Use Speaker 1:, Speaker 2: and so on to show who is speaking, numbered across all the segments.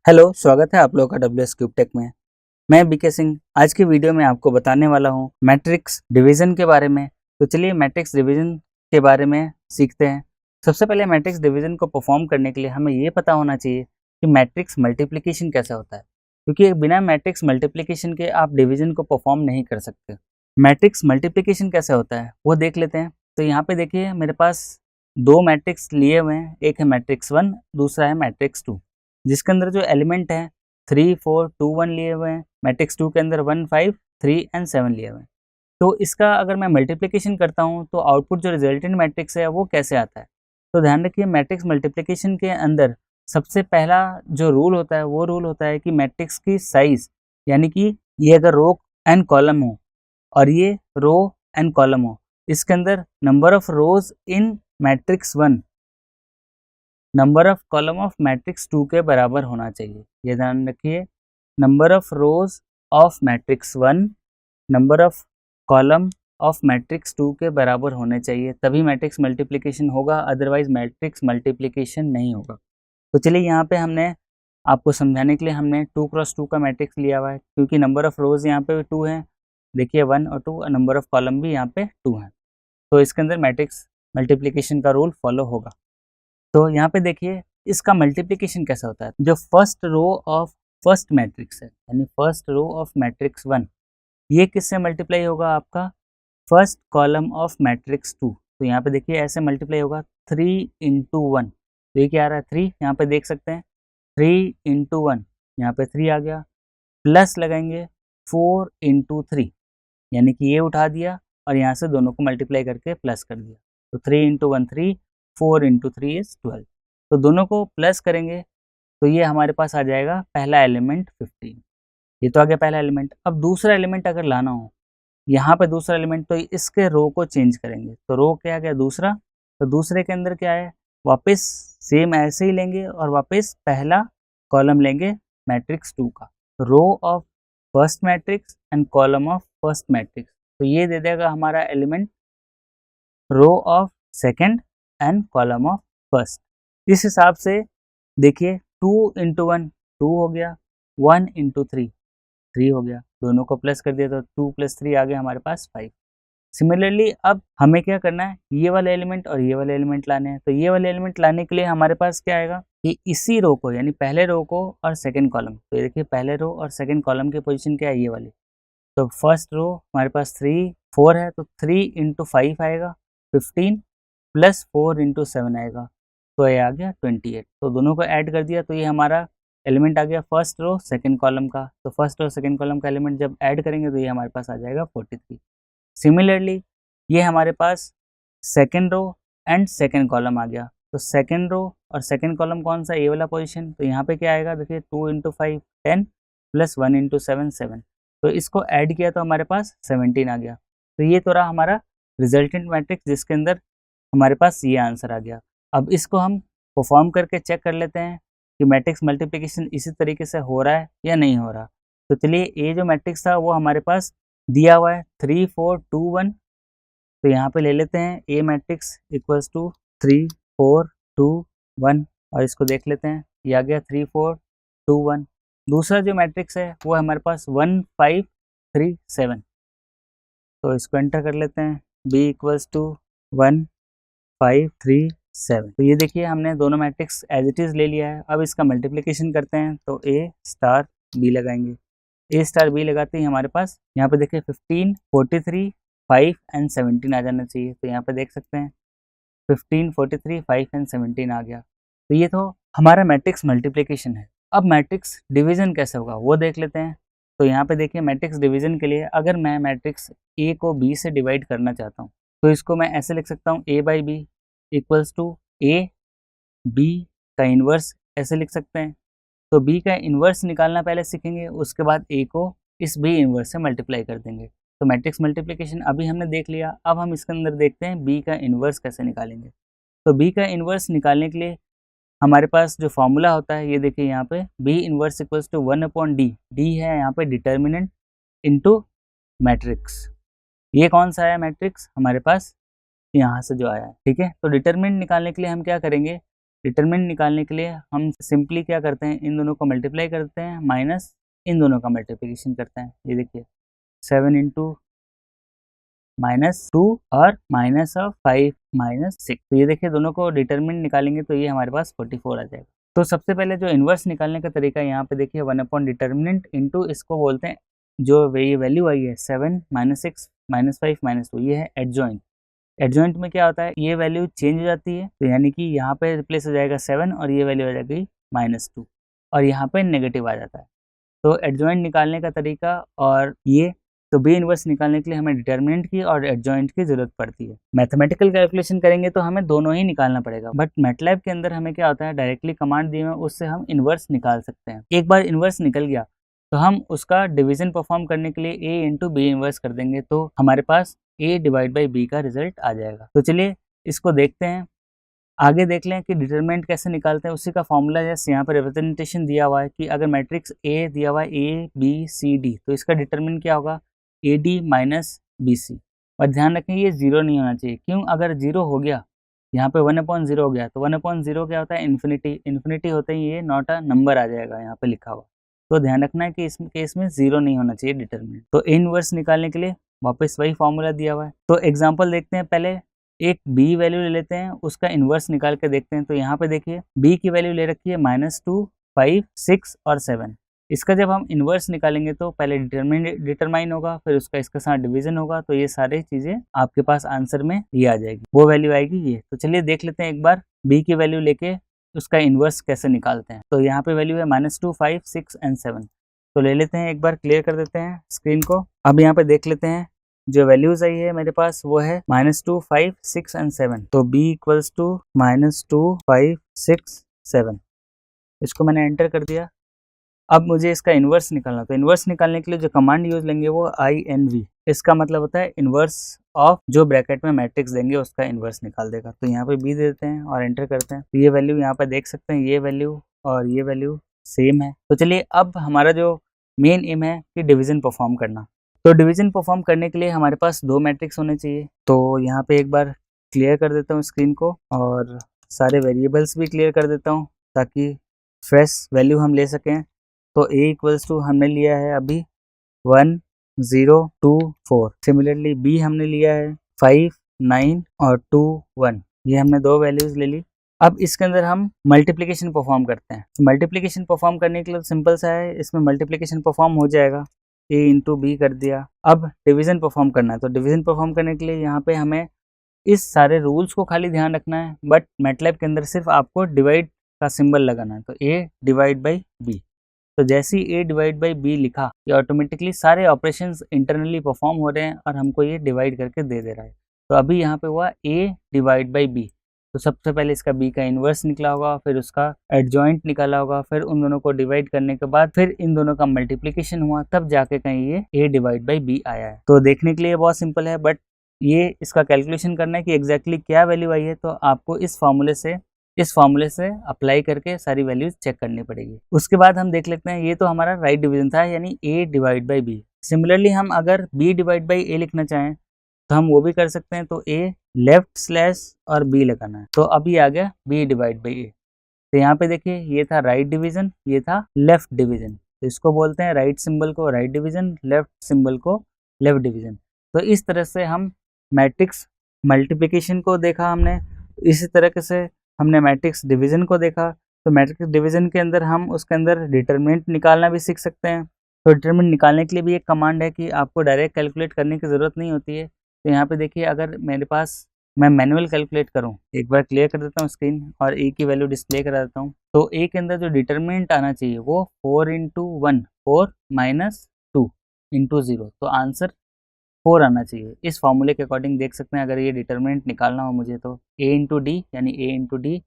Speaker 1: Hello, स्वागत है आप लोगों का WS क्यूब टेक में। मैं बीके सिंह आज की वीडियो में आपको बताने वाला हूँ मैट्रिक्स डिवीजन के बारे में। तो चलिए मैट्रिक्स डिवीजन के बारे में सीखते हैं। सबसे पहले मैट्रिक्स डिवीजन को परफॉर्म करने के लिए हमें ये पता होना चाहिए कि मैट्रिक्स मल्टीप्लिकेशन कैसा होता है, क्योंकि बिना मैट्रिक्स मल्टीप्लिकेशन के आप डिवीजन को परफॉर्म नहीं कर सकते। मैट्रिक्स मल्टीप्लिकेशन कैसे होता है वो देख लेते हैं। तो यहाँ पे देखिए मेरे पास दो मैट्रिक्स लिए हुए हैं, एक है मैट्रिक्स 1, दूसरा है मैट्रिक्स 2, जिसके अंदर जो एलिमेंट है 3, 4, 2, 1 लिए हुए हैं। मैट्रिक्स 2 के अंदर 1, 5, 3 एंड 7 लिए हुए हैं। तो इसका अगर मैं मल्टीप्लिकेशन करता हूँ तो आउटपुट जो रिजल्टेंट मैट्रिक्स है वो कैसे आता है। तो ध्यान रखिए मैट्रिक्स मल्टीप्लिकेशन के अंदर सबसे पहला जो रूल होता है वो रूल होता है कि मैट्रिक्स की साइज, यानी कि ये अगर रो एंड कॉलम हो और ये रो एंड कॉलम हो, इसके अंदर number of rose in matrix 1 number of column of matrix 2 के बराबर होना चाहिए। ये ध्यान रखिए, number of rose of matrix 1 number of column of matrix 2 के बराबर होने चाहिए, तभी मैट्रिक्स मल्टीप्लिकेशन होगा, अदरवाइज मैट्रिक्स मल्टीप्लिकेशन नहीं होगा। तो चलिए यहाँ पे हमने आपको समझाने के लिए हमने 2 क्रॉस 2 का मैट्रिक्स लिया हुआ है, क्योंकि नंबर ऑफ रोज यहाँ पे 2 है, देखिए 1 और 2, नंबर ऑफ कॉलम भी यहाँ पे 2 है, तो इसके अंदर मैट्रिक्स मल्टीप्लिकेशन का रूल फॉलो होगा। तो यहाँ पे देखिए इसका मल्टीप्लिकेशन कैसा होता है। जो first row of first matrix है, यानी फर्स्ट रो ऑफ मैट्रिक्स 1, ये किससे मल्टीप्लाई होगा, आपका फर्स्ट कॉलम ऑफ मैट्रिक्स 2। तो यहाँ पे देखिए ऐसे मल्टीप्लाई होगा 3 इंटू 1। तो ये क्या आ रहा है 3, यहाँ पे देख सकते हैं 3 इंटू 1, यहाँ पे 3 आ गया, प्लस लगाएंगे 4 इंटू 3, यानी कि ये उठा दिया और यहाँ से दोनों को मल्टीप्लाई करके प्लस कर दिया। तो 3 इंटू 1 3, 4 इंटू 3 इज 12। तो दोनों को प्लस करेंगे तो ये हमारे पास आ जाएगा पहला एलिमेंट 15। ये तो आ गया पहला एलिमेंट। अब दूसरा एलिमेंट अगर लाना हो यहाँ पे दूसरा एलिमेंट, तो इसके रो को चेंज करेंगे। तो रो क्या गया दूसरा, तो दूसरे के अंदर क्या है, वापस सेम ऐसे ही लेंगे और वापस पहला कॉलम लेंगे मैट्रिक्स 2 का, row of first matrix and column of first matrix. तो ये दे देगा हमारा element row of second and column of first. इस हिसाब से देखिए 2 इंटू 1 2 हो गया, 1 इंटू 3 3 हो गया, दोनों को प्लस कर दिया तो 2 प्लस 3 आ गया हमारे पास 5। सिमिलरली अब हमें क्या करना है, ये वाले एलिमेंट और ये वाले एलिमेंट लाने हैं। तो ये वाले एलिमेंट लाने के लिए हमारे पास क्या आएगा कि इसी रो को, यानी पहले रो को और सेकंड कॉलम, तो ये देखिए पहले रो और सेकंड कॉलम की पोजीशन क्या है, ये वाली। तो फर्स्ट रो हमारे पास 3 4 है, तो 3 इंटू 5 आएगा 15, प्लस 4 इंटू 7 आएगा, तो ये आ गया 28। तो दोनों को ऐड कर दिया तो ये हमारा एलिमेंट आ गया फर्स्ट रो सेकंड कॉलम का। तो फर्स्ट और सेकंड कॉलम का एलिमेंट जब ऐड करेंगे तो ये हमारे पास आ जाएगा 43। सिमिलरली ये हमारे पास second row and second column आ गया। तो सेकंड रो और सेकंड कॉलम कौन सा, ये वाला पोजीशन। तो यहाँ पे क्या आएगा, देखिए 2 इंटू 5 10, प्लस 1 इंटू 7 7। तो इसको ऐड किया तो हमारे पास 17 आ गया। तो ये तो रहा हमारा रिजल्टेंट मैट्रिक्स, जिसके अंदर हमारे पास ये आंसर आ गया। अब इसको हम परफॉर्म करके चेक कर लेते हैं कि मैट्रिक्स मल्टीप्लिकेशन इसी तरीके से हो रहा है या नहीं हो रहा। तो चलिए ये जो मैट्रिक्स था वो हमारे पास दिया हुआ है 3 4 2 1। तो यहाँ पे ले लेते हैं ए मैट्रिक्स इक्वल्स टू 3 4 2 1 और इसको देख लेते हैं, ये आ गया 3 4 2 1। दूसरा जो मैट्रिक्स है वो हमारे पास 1 5 3 7। तो इसको एंटर कर लेते हैं, बी इक्वल्स टू 1 5 3 7। तो ये देखिए हमने दोनों मैट्रिक्स एज इट इज़ ले लिया है। अब इसका मल्टीप्लिकेशन करते हैं, तो ए स्टार बी लगाएंगे। ए स्टार बी लगाते ही हमारे पास यहाँ पे देखिए 15 43 5 एंड 17 आ जाना चाहिए। तो यहाँ पे देख सकते हैं 15 43 5 एंड 17 आ गया। तो ये तो हमारा मैट्रिक्स मल्टीप्लिकेशन है। अब मैट्रिक्स डिवीजन कैसे होगा वो देख लेते हैं। तो यहाँ पे देखिए मैट्रिक्स डिवीजन के लिए अगर मैं मैट्रिक्स ए को बी से डिवाइड करना चाहता हूँ तो इसको मैं ऐसे लिख सकता हूँ, a by b equals to a b का इन्वर्स, ऐसे लिख सकते हैं। तो बी का इन्वर्स निकालना पहले सीखेंगे, उसके बाद ए को इस बी इन्वर्स से मल्टीप्लाई कर देंगे। तो मैट्रिक्स मल्टीप्लिकेशन अभी हमने देख लिया। अब हम इसके अंदर देखते हैं बी का इन्वर्स कैसे निकालेंगे। तो बी का इन्वर्स निकालने के लिए हमारे पास जो फॉर्मूला होता है, ये देखिए यहाँ पे B inverse equals to 1/d। D है यहाँ पे डिटर्मिनेंट इनटू मैट्रिक्स। ये कौन सा है मैट्रिक्स हमारे पास, यहाँ से जो आया है, ठीक है। तो डिटरमिनेंट निकालने के लिए हम क्या करेंगे, डिटरमिनेंट निकालने के लिए हम सिंपली क्या करते हैं, इन दोनों को मल्टीप्लाई करते हैं माइनस इन दोनों का मल्टीप्लिकेशन करते हैं। ये देखिए 7 इंटू -2 और -5 -6, तो ये देखिए दोनों को डिटरमिनेंट निकालेंगे तो ये हमारे पास 44 आ जाएगा। तो सबसे पहले जो इन्वर्स निकालने का तरीका यहाँ पे देखिए 1 अपॉन डिटरमिनेंट इंटू इसको बोलते हैं, जो ये वैल्यू आई है 7 -6 -5 -2, ये है एडजॉइंट। एडजॉइंट में क्या होता है, ये वैल्यू चेंज हो जाती है, तो यानी कि यहाँ पे रिप्लेस हो जाएगा 7 और ये वैल्यू आ जाएगी -2 और यहाँ पे नेगेटिव आ जाता है। तो एडजॉइंट निकालने का तरीका और ये, तो बी इनवर्स निकालने के लिए हमें डिटरमिनेंट की और एडजॉइंट की जरूरत पड़ती है। मैथमेटिकल कैलकुलेशन करेंगे तो हमें दोनों ही निकालना पड़ेगा, बट मैटलैब के अंदर हमें क्या होता है, डायरेक्टली कमांड दी हुई है उससे हम इनवर्स निकाल सकते हैं। एक बार इनवर्स निकल गया तो हम उसका डिवीजन परफॉर्म करने के लिए ए इंटू बी इनवर्स कर देंगे, तो हमारे पास ए डिवाइड बाई बी का रिजल्ट आ जाएगा। तो चलिए इसको देखते हैं, आगे देख लें कि डिटरमिनेंट कैसे निकालते हैं। उसी का फॉर्मूला जैसे यहाँ पर रिप्रेजेंटेशन दिया हुआ है कि अगर मैट्रिक्स ए दिया हुआ है ए बी सी डी, तो इसका डिटरमिनेंट क्या होगा, A D minus B C. और ध्यान रखें ये जीरो नहीं होना चाहिए, क्यों, अगर जीरो हो गया, यहाँ पे 1/0 हो गया, तो 1/0 क्या होता है, इन्फिनिटी। इन्फिनिटी होते ही ये नॉट अ नंबर आ जाएगा यहाँ पे लिखा हुआ। तो ध्यान रखना है कि इस केस में जीरो नहीं होना चाहिए डिटरमिनेंट। तो ए इनवर्स निकालने के लिए वापस वही फॉर्मूला दिया हुआ है। तो एग्जाम्पल देखते हैं, पहले एक b वैल्यू ले लेते हैं, उसका इन्वर्स निकाल के देखते हैं। तो यहाँ पे देखिए b की वैल्यू ले रखी है -2, 5, 6 और 7। इसका जब हम इन्वर्स निकालेंगे तो पहले डिटरमाइन होगा, फिर उसका इसके साथ डिवीजन होगा, तो ये सारी चीजें आपके पास आंसर में ये आ जाएगी, वो वैल्यू आएगी ये। तो चलिए देख लेते हैं एक बार b की वैल्यू लेके उसका इन्वर्स कैसे निकालते हैं। तो यहाँ पे वैल्यू है -2, 5, 6 एंड 7। तो ले लेते हैं, एक बार क्लियर कर देते हैं स्क्रीन को। अब यहाँ पे देख लेते हैं जो वैल्यूज आई है मेरे पास वो है -2, 5, 6 एंड 7। तो b इक्वल्स टू -2, 5, 6, 7। इसको मैंने एंटर कर दिया। अब मुझे इसका इन्वर्स निकालना, तो इन्वर्स निकालने के लिए जो कमांड यूज लेंगे वो INV। इसका मतलब होता है इन्वर्स ऑफ जो ब्रैकेट में मैट्रिक्स देंगे उसका इन्वर्स निकाल देगा। तो यहाँ पे b दे देते हैं और एंटर करते हैं। तो ये वैल्यू यहाँ पे देख सकते हैं, ये वैल्यू और ये वैल्यू सेम है। तो चलिए अब हमारा जो मेन एम है कि डिवीजन परफॉर्म करना। तो डिवीजन परफॉर्म करने के लिए हमारे पास दो मैट्रिक्स होने चाहिए। तो यहाँ पे एक बार क्लियर कर देता हूँ स्क्रीन को और सारे वेरिएबल्स भी क्लियर कर देता हूँ ताकि फ्रेश वैल्यू हम ले सकें। तो a इक्वल्स टू हमने लिया है अभी 1, 0, 2, 4। सिमिलरली b हमने लिया है 5, 9 और 2, 1। ये हमने दो वैल्यूज ले ली। अब इसके अंदर हम मल्टीप्लिकेशन परफॉर्म करते हैं। मल्टीप्लिकेशन परफॉर्म करने के लिए सिंपल सा है, इसमें मल्टीप्लिकेशन परफॉर्म हो जाएगा, a इंटू बी कर दिया। अब डिवीजन परफॉर्म करना है, तो डिवीजन परफॉर्म करने के लिए यहाँ पे हमें इस सारे रूल्स को खाली ध्यान रखना है, बट मैटलैब के अंदर सिर्फ आपको डिवाइड का सिंबल लगाना है। तो a डिवाइड बाई b, तो जैसे ही a डिवाइड बाई b लिखा, ये ऑटोमेटिकली सारे ऑपरेशंस इंटरनली परफॉर्म हो रहे हैं और हमको ये डिवाइड करके दे रहा है। तो अभी यहाँ पे हुआ a डिवाइड बाई b, तो सबसे पहले इसका b का इन्वर्स निकला होगा, फिर उसका एडजॉइंट निकाला होगा, फिर उन दोनों को डिवाइड करने के बाद फिर इन दोनों का मल्टीप्लिकेशन हुआ, तब जाके कहीं ये a डिवाइड बाई b आया है। तो देखने के लिए बहुत सिंपल है, बट ये इसका कैलकुलेशन करना है कि एग्जैक्टली क्या वैल्यू आई है, तो आपको इस फॉर्मूले से अप्लाई करके सारी वैल्यूज चेक करनी पड़ेगी। उसके बाद हम देख लेते हैं, ये तो हमारा राइट डिवीजन था, यानी a divide by b। Similarly हम अगर b डिवाइड बाई a लिखना चाहें तो हम वो भी कर सकते हैं। तो a लेफ्ट स्लैश और b लगाना है, तो अभी आ गया b डिवाइड बाई a। तो यहाँ पे देखिए ये था राइट डिवीजन, ये था लेफ्ट डिवीजन। तो इसको बोलते हैं राइट सिंबल को राइट डिवीजन, लेफ्ट सिंबल को लेफ्ट डिवीजन। तो इस तरह से हम मैट्रिक्स मल्टीप्लिकेशन को देखा हमने, इसी तरह से हमने मैट्रिक्स डिवीजन को देखा। तो मैट्रिक्स डिवीजन के अंदर हम उसके अंदर डिटरमिनेंट निकालना भी सीख सकते हैं। तो डिटरमिनेंट निकालने के लिए भी एक कमांड है कि आपको डायरेक्ट कैलकुलेट करने की ज़रूरत नहीं होती है। तो यहाँ पे देखिए अगर मेरे पास मैं मैनुअल कैलकुलेट करूँ, एक बार क्लियर कर देता हूँ स्क्रीन और a की वैल्यू डिस्प्ले करा देता हूँ। तो a के अंदर जो डिटरमिनेंट आना चाहिए वो 4 इंटू 1, 4 माइनस 2 इंटू 0, तो आंसर 4 आना चाहिए। इस फॉर्मूले के अकॉर्डिंग देख सकते हैं, अगर ये डिटरमिनेंट निकालना हो मुझे तो a इंटू डी यानी a into d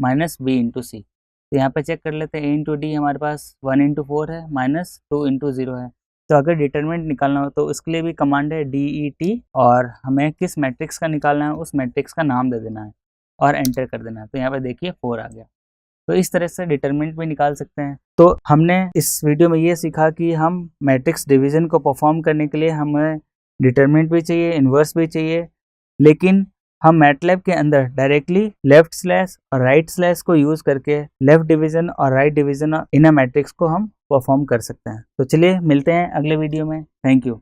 Speaker 1: minus b into c. तो यहाँ पे चेक कर लेते हैं, a इंटू डी हमारे पास 1 इंटू 4 है माइनस 2 इंटू 0 है। तो अगर डिटरमिनेंट निकालना हो तो उसके लिए भी कमांड है DET, और हमें किस मैट्रिक्स का निकालना है उस मैट्रिक्स का नाम दे देना है और एंटर कर देना है। तो यहाँ पे देखिए 4 आ गया। तो इस तरह से डिटरमिनेंट भी निकाल सकते हैं। तो हमने इस वीडियो में ये सीखा कि हम मैट्रिक्स डिवीजन को परफॉर्म करने के लिए हमें डिटरमिनेंट भी चाहिए, इन्वर्स भी चाहिए, लेकिन हम मैटलैब के अंदर डायरेक्टली लेफ्ट स्लैश और राइट स्लैश को यूज करके लेफ्ट डिवीजन और right division in a matrix को हम परफॉर्म कर सकते हैं। तो चलिए मिलते हैं अगले वीडियो में। Thank you.